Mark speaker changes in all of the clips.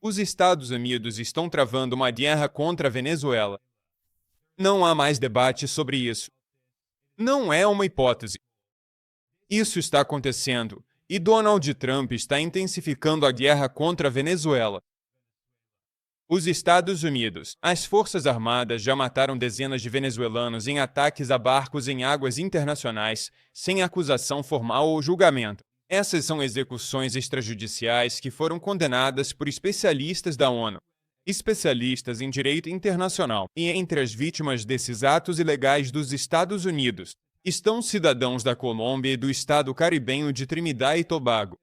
Speaker 1: Os Estados Unidos estão travando uma guerra contra a Venezuela. Não há mais debate sobre isso. Não é uma hipótese. Isso está acontecendo, e Donald Trump está intensificando a guerra contra a Venezuela. Os Estados Unidos, as Forças Armadas já mataram dezenas de venezuelanos em ataques a barcos em águas internacionais, sem acusação formal ou julgamento. Essas são execuções extrajudiciais que foram condenadas por especialistas da ONU, especialistas em direito internacional, e entre as vítimas desses atos ilegais dos Estados Unidos estão cidadãos da Colômbia e do estado caribenho de Trinidad e Tobago.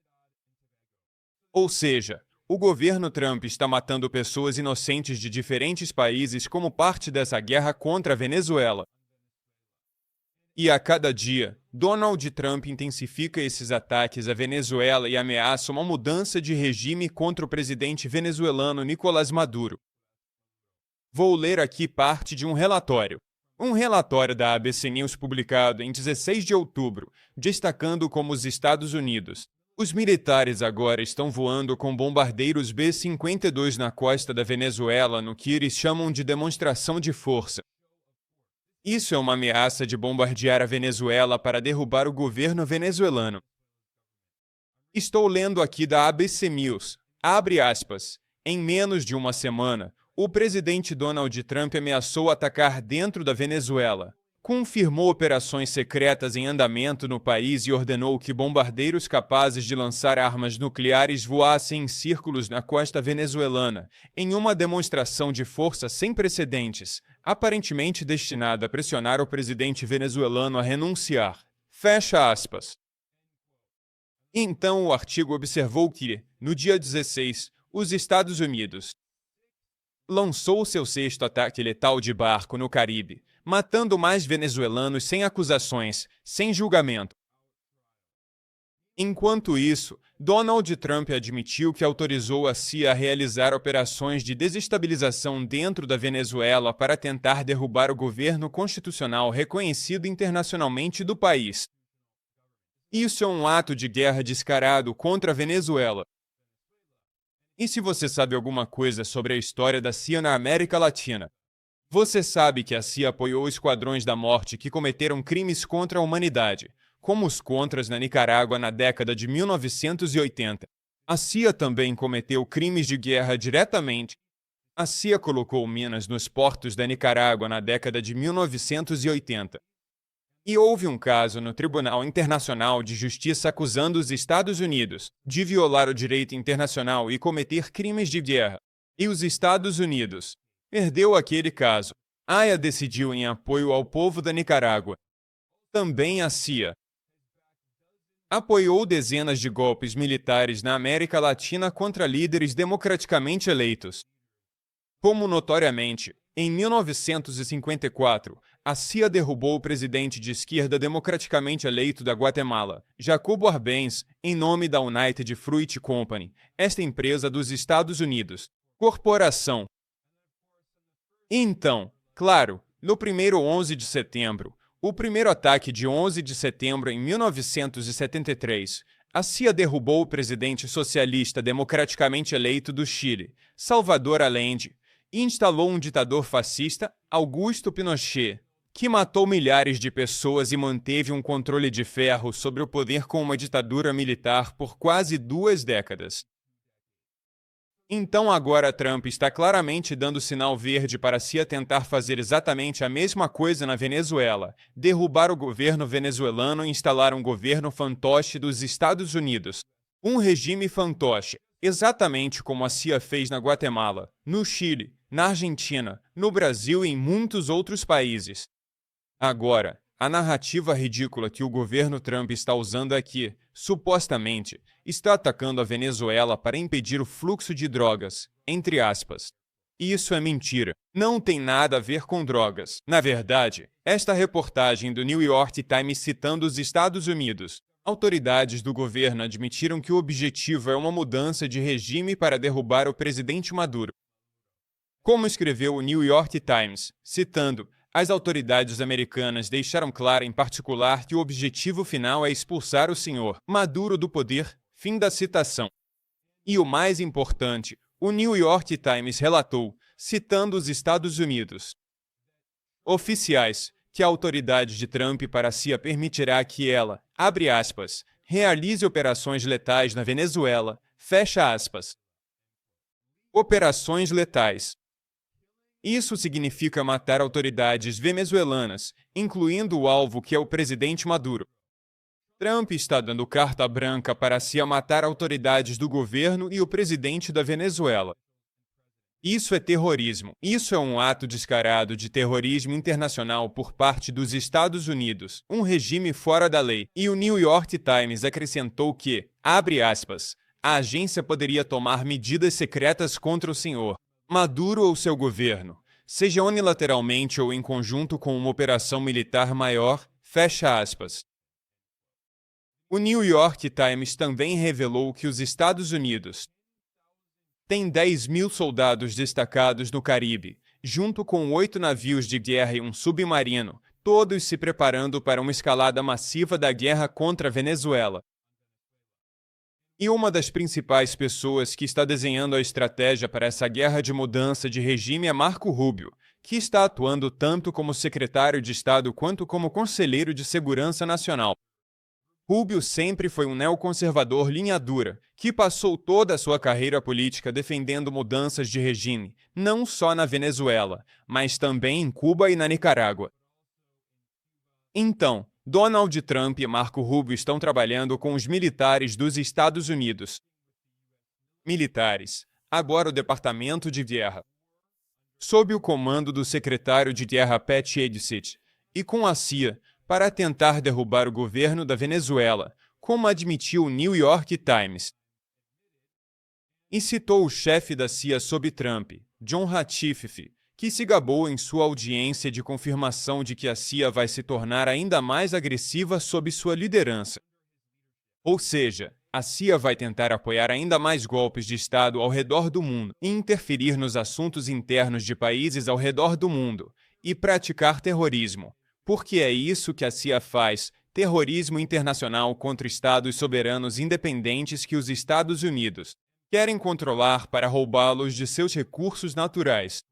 Speaker 1: Ou seja, o governo Trump está matando pessoas inocentes de diferentes países como parte dessa guerra contra a Venezuela. E a cada dia, Donald Trump intensifica esses ataques à Venezuela e ameaça uma mudança de regime contra o presidente venezuelano Nicolás Maduro. Vou ler aqui parte de um relatório. Um relatório da ABC News publicado em 16 de outubro, destacando como os Estados Unidos. Os militares agora estão voando com bombardeiros B-52 na costa da Venezuela no que eles chamam de demonstração de força. Isso é uma ameaça de bombardear a Venezuela para derrubar o governo venezuelano. Estou lendo aqui da ABC News. Abre aspas. Em menos de uma semana, o presidente Donald Trump ameaçou atacar dentro da Venezuela. Confirmou operações secretas em andamento no país e ordenou que bombardeiros capazes de lançar armas nucleares voassem em círculos na costa venezuelana, em uma demonstração de força sem precedentes, aparentemente destinada a pressionar o presidente venezuelano a renunciar. Fecha aspas. Então o artigo observou que, no dia 16, os Estados Unidos lançou seu sexto ataque letal de barco no Caribe, matando mais venezuelanos sem acusações, sem julgamento. Enquanto isso, Donald Trump admitiu que autorizou a CIA a realizar operações de desestabilização dentro da Venezuela para tentar derrubar o governo constitucional reconhecido internacionalmente do país. Isso é um ato de guerra descarado contra a Venezuela. E se você sabe alguma coisa sobre a história da CIA na América Latina? Você sabe que a CIA apoiou esquadrões da morte que cometeram crimes contra a humanidade, como os Contras na Nicarágua na década de 1980. A CIA também cometeu crimes de guerra diretamente. A CIA colocou minas nos portos da Nicarágua na década de 1980. E houve um caso no Tribunal Internacional de Justiça acusando os Estados Unidos de violar o direito internacional e cometer crimes de guerra. E os Estados Unidos perdeu aquele caso. A AIA decidiu em apoio ao povo da Nicarágua. Também a CIA apoiou dezenas de golpes militares na América Latina contra líderes democraticamente eleitos. Como notoriamente, em 1954, a CIA derrubou o presidente de esquerda democraticamente eleito da Guatemala, Jacobo Arbenz, em nome da United Fruit Company, esta empresa dos Estados Unidos, corporação. Então, claro, no primeiro 11 de setembro, o primeiro ataque de 11 de setembro em 1973, a CIA derrubou o presidente socialista democraticamente eleito do Chile, Salvador Allende, e instalou um ditador fascista, Augusto Pinochet, que matou milhares de pessoas e manteve um controle de ferro sobre o poder com uma ditadura militar por quase 2 décadas. Então agora Trump está claramente dando sinal verde para a CIA tentar fazer exatamente a mesma coisa na Venezuela, derrubar o governo venezuelano e instalar um governo fantoche dos Estados Unidos. Um regime fantoche, exatamente como a CIA fez na Guatemala, no Chile, na Argentina, no Brasil e em muitos outros países. Agora, a narrativa ridícula que o governo Trump está usando aqui, supostamente, está atacando a Venezuela para impedir o fluxo de drogas, entre aspas. Isso é mentira. Não tem nada a ver com drogas. Na verdade, esta reportagem do New York Times citando os Estados Unidos. Autoridades do governo admitiram que o objetivo é uma mudança de regime para derrubar o presidente Maduro. Como escreveu o New York Times, citando, as autoridades americanas deixaram claro em particular que o objetivo final é expulsar o senhor Maduro do poder, fim da citação. E o mais importante, O New York Times relatou, citando os Estados Unidos oficiais, que a autoridade de Trump para a CIA permitirá que ela, abre aspas, realize operações letais na Venezuela, fecha aspas. Operações letais. Isso significa matar autoridades venezuelanas, incluindo o alvo que é o presidente Maduro. Trump está dando carta branca para a CIA matar autoridades do governo e o presidente da Venezuela. Isso é terrorismo. Isso é um ato descarado de terrorismo internacional por parte dos Estados Unidos, um regime fora da lei. E o New York Times acrescentou que, abre aspas, a agência poderia tomar medidas secretas contra o senhor Maduro ou seu governo, seja unilateralmente ou em conjunto com uma operação militar maior, fecha aspas. O New York Times também revelou que os Estados Unidos têm 10.000 soldados destacados no Caribe, junto com 8 navios de guerra e um submarino, todos se preparando para uma escalada massiva da guerra contra a Venezuela. E uma das principais pessoas que está desenhando a estratégia para essa guerra de mudança de regime é Marco Rubio, que está atuando tanto como secretário de Estado quanto como conselheiro de Segurança Nacional. Rubio sempre foi um neoconservador linha dura, que passou toda a sua carreira política defendendo mudanças de regime, não só na Venezuela, mas também em Cuba e na Nicarágua. Então, Donald Trump e Marco Rubio estão trabalhando com os militares dos Estados Unidos. Militares, agora o Departamento de Guerra, sob o comando do secretário de Guerra Pete Hegseth, e com a CIA, para tentar derrubar o governo da Venezuela, como admitiu o New York Times. E citou o chefe da CIA sob Trump, John Ratcliffe, que se gabou em sua audiência de confirmação de que a CIA vai se tornar ainda mais agressiva sob sua liderança. Ou seja, a CIA vai tentar apoiar ainda mais golpes de Estado ao redor do mundo e interferir nos assuntos internos de países ao redor do mundo e praticar terrorismo. Porque é isso que a CIA faz, terrorismo internacional contra estados soberanos independentes que os Estados Unidos querem controlar para roubá-los de seus recursos naturais.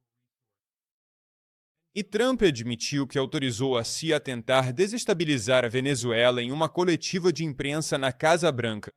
Speaker 1: E Trump admitiu que autorizou a CIA a tentar desestabilizar a Venezuela em uma coletiva de imprensa na Casa Branca.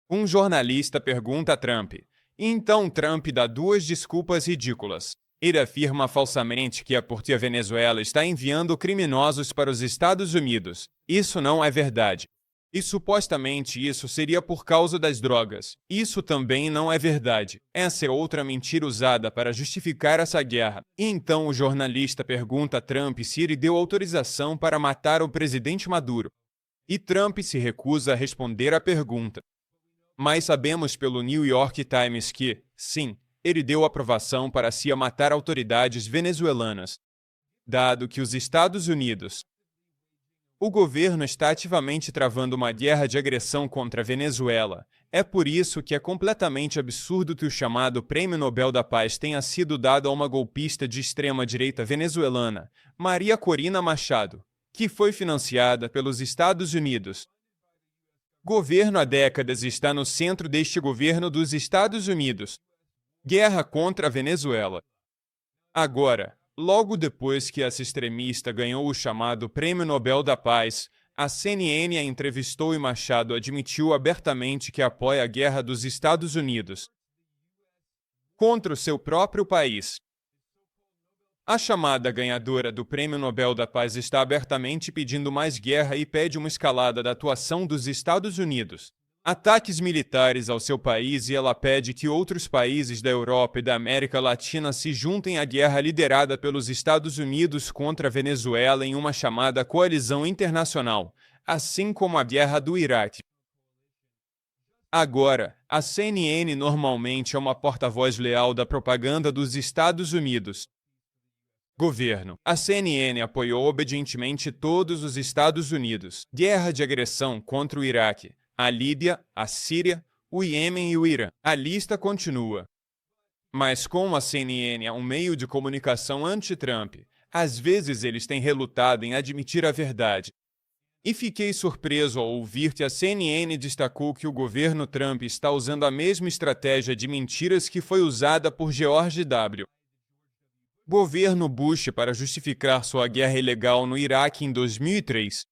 Speaker 1: Um jornalista pergunta a Trump, e então Trump dá duas desculpas ridículas. Ele afirma falsamente que é porque a Venezuela está enviando criminosos para os Estados Unidos. Isso não é verdade. E supostamente isso seria por causa das drogas. Isso também não é verdade. Essa é outra mentira usada para justificar essa guerra. E então o jornalista pergunta a Trump se ele deu autorização para matar o presidente Maduro. E Trump se recusa a responder à pergunta. Mas sabemos pelo New York Times que, sim, ele deu aprovação para a CIA matar autoridades venezuelanas. Dado que os Estados Unidos, o governo está ativamente travando uma guerra de agressão contra a Venezuela, é por isso que é completamente absurdo que o chamado Prêmio Nobel da Paz tenha sido dado a uma golpista de extrema-direita venezuelana, Maria Corina Machado, que foi financiada pelos Estados Unidos. O governo há décadas está no centro deste governo dos Estados Unidos. Guerra contra a Venezuela. Agora, logo depois que essa extremista ganhou o chamado Prêmio Nobel da Paz, a CNN a entrevistou e Machado admitiu abertamente que apoia a guerra dos Estados Unidos contra o seu próprio país. A chamada ganhadora do Prêmio Nobel da Paz está abertamente pedindo mais guerra e pede uma escalada da atuação dos Estados Unidos. Ataques militares ao seu país e ela pede que outros países da Europa e da América Latina se juntem à guerra liderada pelos Estados Unidos contra a Venezuela em uma chamada coalizão internacional, assim como a guerra do Iraque. Agora, a CNN normalmente é uma porta-voz leal da propaganda dos Estados Unidos. Governo. A CNN apoiou obedientemente todos os Estados Unidos. Guerra de agressão contra o Iraque, a Líbia, a Síria, o Iêmen e o Irã. A lista continua. Mas como a CNN é um meio de comunicação anti-Trump, às vezes eles têm relutado em admitir a verdade. E fiquei surpreso ao ouvir que a CNN destacou que o governo Trump está usando a mesma estratégia de mentiras que foi usada por George W. Governo Bush para justificar sua guerra ilegal no Iraque em 2003.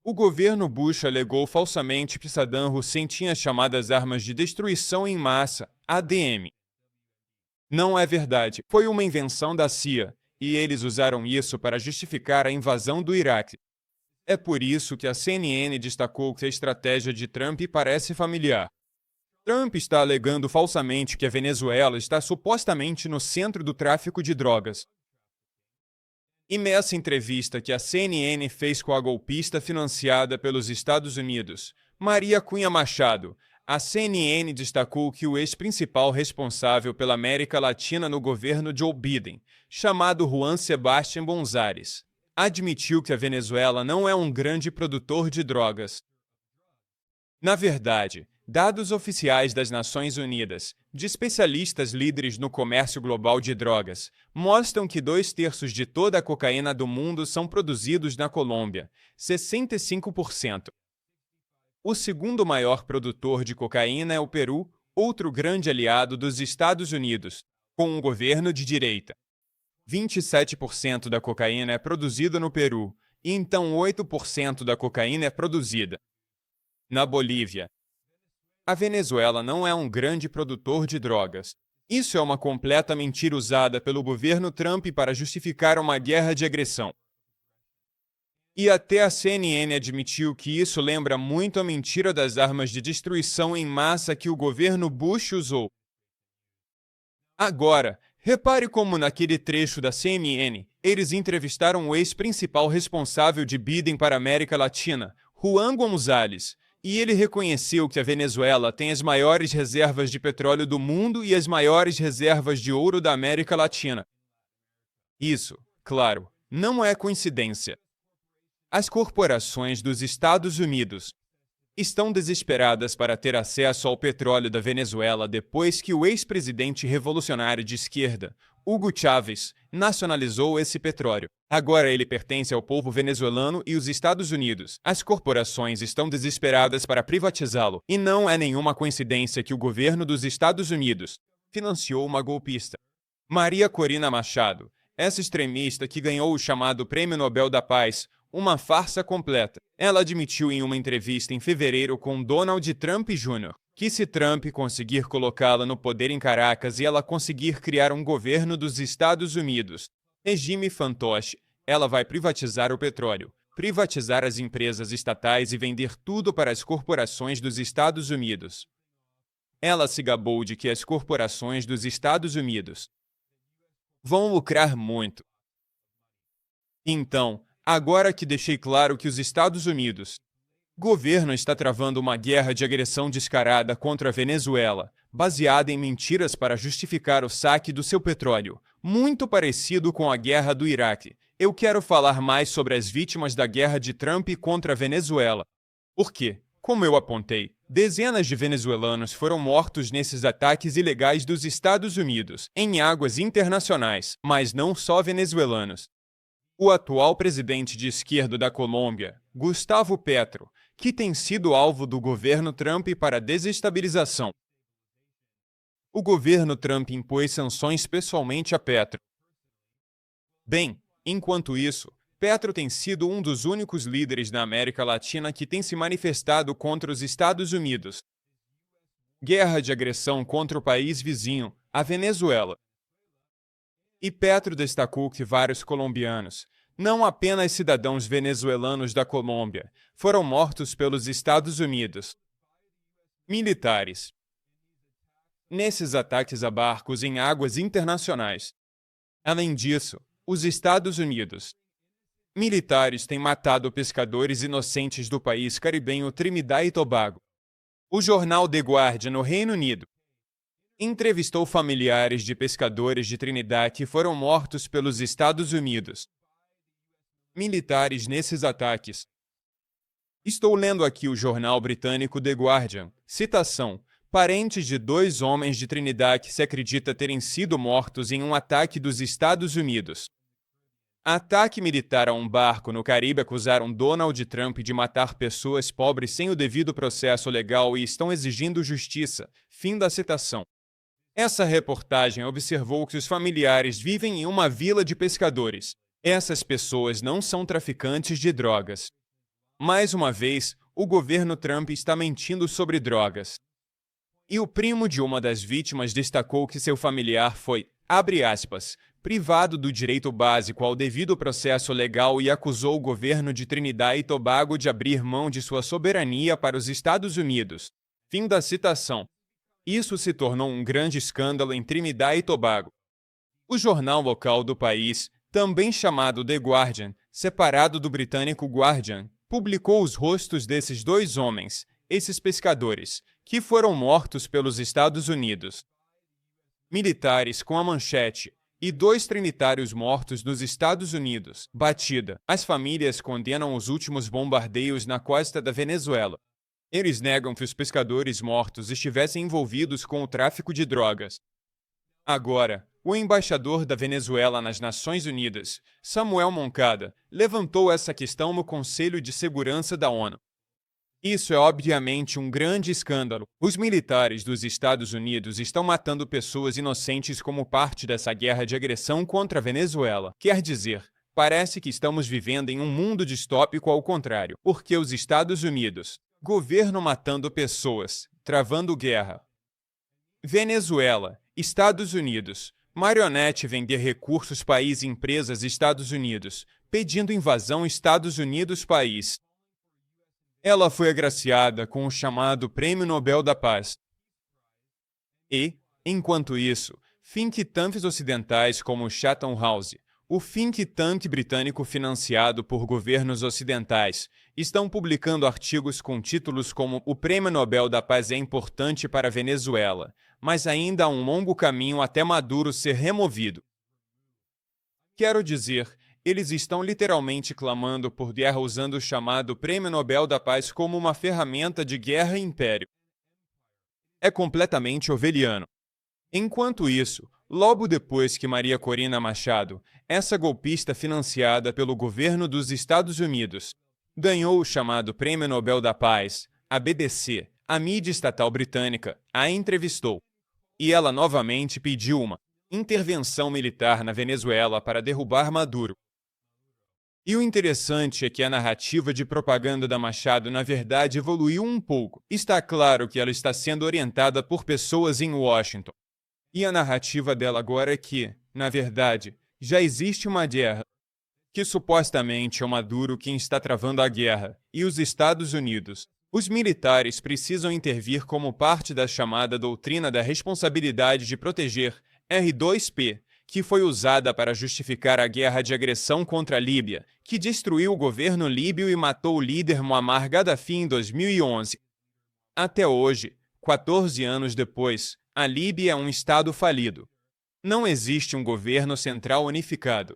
Speaker 1: O governo Bush alegou falsamente que Saddam Hussein tinha chamadas armas de destruição em massa, ADM. Não é verdade, foi uma invenção da CIA, e eles usaram isso para justificar a invasão do Iraque. É por isso que a CNN destacou que a estratégia de Trump parece familiar. Trump está alegando falsamente que a Venezuela está supostamente no centro do tráfico de drogas. E nessa entrevista que a CNN fez com a golpista financiada pelos Estados Unidos, Maria Cunha Machado, a CNN destacou que o ex-principal responsável pela América Latina no governo Joe Biden, chamado Juan Sebastián González, admitiu que a Venezuela não é um grande produtor de drogas. Na verdade, dados oficiais das Nações Unidas, de especialistas líderes no comércio global de drogas, mostram que 2/3 de toda a cocaína do mundo são produzidos na Colômbia, 65%. O segundo maior produtor de cocaína é o Peru, outro grande aliado dos Estados Unidos, com um governo de direita. 27% da cocaína é produzida no Peru, e então 8% da cocaína é produzida na Bolívia. A Venezuela não é um grande produtor de drogas. Isso é uma completa mentira usada pelo governo Trump para justificar uma guerra de agressão. E até a CNN admitiu que isso lembra muito a mentira das armas de destruição em massa que o governo Bush usou. Agora, repare como naquele trecho da CNN, eles entrevistaram o ex-principal responsável de Biden para a América Latina, Juan González, e ele reconheceu que a Venezuela tem as maiores reservas de petróleo do mundo e as maiores reservas de ouro da América Latina. Isso, claro, não é coincidência. As corporações dos Estados Unidos estão desesperadas para ter acesso ao petróleo da Venezuela depois que o ex-presidente revolucionário de esquerda, Hugo Chávez, nacionalizou esse petróleo. Agora ele pertence ao povo venezuelano e os Estados Unidos. As corporações estão desesperadas para privatizá-lo, e não é nenhuma coincidência que o governo dos Estados Unidos financiou uma golpista. Maria Corina Machado, essa extremista que ganhou o chamado Prêmio Nobel da Paz, uma farsa completa. Ela admitiu em uma entrevista em fevereiro com Donald Trump Jr. que se Trump conseguir colocá-la no poder em Caracas e ela conseguir criar um governo dos Estados Unidos, regime fantoche, ela vai privatizar o petróleo, privatizar as empresas estatais e vender tudo para as corporações dos Estados Unidos. Ela se gabou de que as corporações dos Estados Unidos vão lucrar muito. Então, agora que deixei claro que os Estados Unidos, governo está travando uma guerra de agressão descarada contra a Venezuela, baseada em mentiras para justificar o saque do seu petróleo, muito parecido com a guerra do Iraque. Eu quero falar mais sobre as vítimas da guerra de Trump contra a Venezuela. Porque, como eu apontei, dezenas de venezuelanos foram mortos nesses ataques ilegais dos Estados Unidos, em águas internacionais, mas não só venezuelanos. O atual presidente de esquerda da Colômbia, Gustavo Petro, que tem sido alvo do governo Trump para desestabilização. O governo Trump impôs sanções pessoalmente a Petro. Bem, enquanto isso, Petro tem sido um dos únicos líderes na América Latina que tem se manifestado contra os Estados Unidos. Guerra de agressão contra o país vizinho, a Venezuela. E Petro destacou que vários colombianos, não apenas cidadãos venezuelanos da Colômbia, foram mortos pelos Estados Unidos. Militares. Nesses ataques a barcos em águas internacionais. Além disso, os Estados Unidos. Militares têm matado pescadores inocentes do país caribenho Trinidad e Tobago. O jornal The Guardian, no Reino Unido, entrevistou familiares de pescadores de Trinidad que foram mortos pelos Estados Unidos. Militares nesses ataques. Estou lendo aqui o jornal britânico The Guardian. Citação. Parentes de 2 homens de Trinidad que se acredita terem sido mortos em um ataque dos Estados Unidos. Ataque militar a um barco no Caribe acusaram Donald Trump de matar pessoas pobres sem o devido processo legal e estão exigindo justiça. Fim da citação. Essa reportagem observou que os familiares vivem em uma vila de pescadores. Essas pessoas não são traficantes de drogas. Mais uma vez, o governo Trump está mentindo sobre drogas. E o primo de uma das vítimas destacou que seu familiar foi, abre aspas, privado do direito básico ao devido processo legal e acusou o governo de Trinidad e Tobago de abrir mão de sua soberania para os Estados Unidos. Fim da citação. Isso se tornou um grande escândalo em Trinidad e Tobago. O jornal local do país, também chamado The Guardian, separado do britânico Guardian, publicou os rostos desses dois homens, esses pescadores, que foram mortos pelos Estados Unidos. Militares com a manchete e 2 trinitários mortos nos Estados Unidos. Batida. As famílias condenam os últimos bombardeios na costa da Venezuela. Eles negam que os pescadores mortos estivessem envolvidos com o tráfico de drogas. Agora, o embaixador da Venezuela nas Nações Unidas, Samuel Moncada, levantou essa questão no Conselho de Segurança da ONU. Isso é obviamente um grande escândalo. Os militares dos Estados Unidos estão matando pessoas inocentes como parte dessa guerra de agressão contra a Venezuela. Quer dizer, parece que estamos vivendo em um mundo distópico ao contrário, porque os Estados Unidos, governo matando pessoas, travando guerra. Venezuela, Estados Unidos, marionete vender recursos país empresas Estados Unidos, pedindo invasão Estados Unidos país. Ela foi agraciada com o chamado Prêmio Nobel da Paz. E, enquanto isso, think tanks ocidentais como o Chatham House, o think tank britânico financiado por governos ocidentais, estão publicando artigos com títulos como "O Prêmio Nobel da Paz é importante para a Venezuela, mas ainda há um longo caminho até Maduro ser removido." Quero dizer, eles estão literalmente clamando por guerra usando o chamado Prêmio Nobel da Paz como uma ferramenta de guerra e império. É completamente orwelliano. Enquanto isso, logo depois que Maria Corina Machado, essa golpista financiada pelo governo dos Estados Unidos, ganhou o chamado Prêmio Nobel da Paz, a BBC, a mídia estatal britânica, a entrevistou. E ela novamente pediu uma intervenção militar na Venezuela para derrubar Maduro. E o interessante é que a narrativa de propaganda da Machado na verdade evoluiu um pouco. Está claro que ela está sendo orientada por pessoas em Washington. E a narrativa dela agora é que, na verdade, já existe uma guerra, que supostamente é o Maduro quem está travando a guerra, e os Estados Unidos. Os militares precisam intervir como parte da chamada doutrina da responsabilidade de proteger, R2P, que foi usada para justificar a guerra de agressão contra a Líbia, que destruiu o governo líbio e matou o líder Muammar Gaddafi em 2011. Até hoje, 14 anos depois, a Líbia é um estado falido. Não existe um governo central unificado.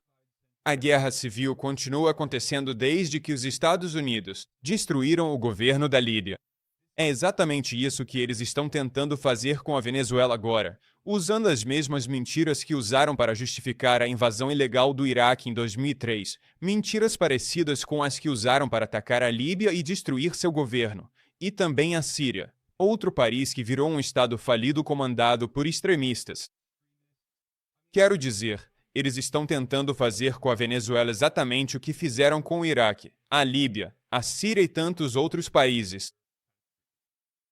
Speaker 1: A guerra civil continua acontecendo desde que os Estados Unidos destruíram o governo da Líbia. É exatamente isso que eles estão tentando fazer com a Venezuela agora, usando as mesmas mentiras que usaram para justificar a invasão ilegal do Iraque em 2003, mentiras parecidas com as que usaram para atacar a Líbia e destruir seu governo, e também a Síria, outro país que virou um estado falido comandado por extremistas. Quero dizer, eles estão tentando fazer com a Venezuela exatamente o que fizeram com o Iraque, a Líbia, a Síria e tantos outros países.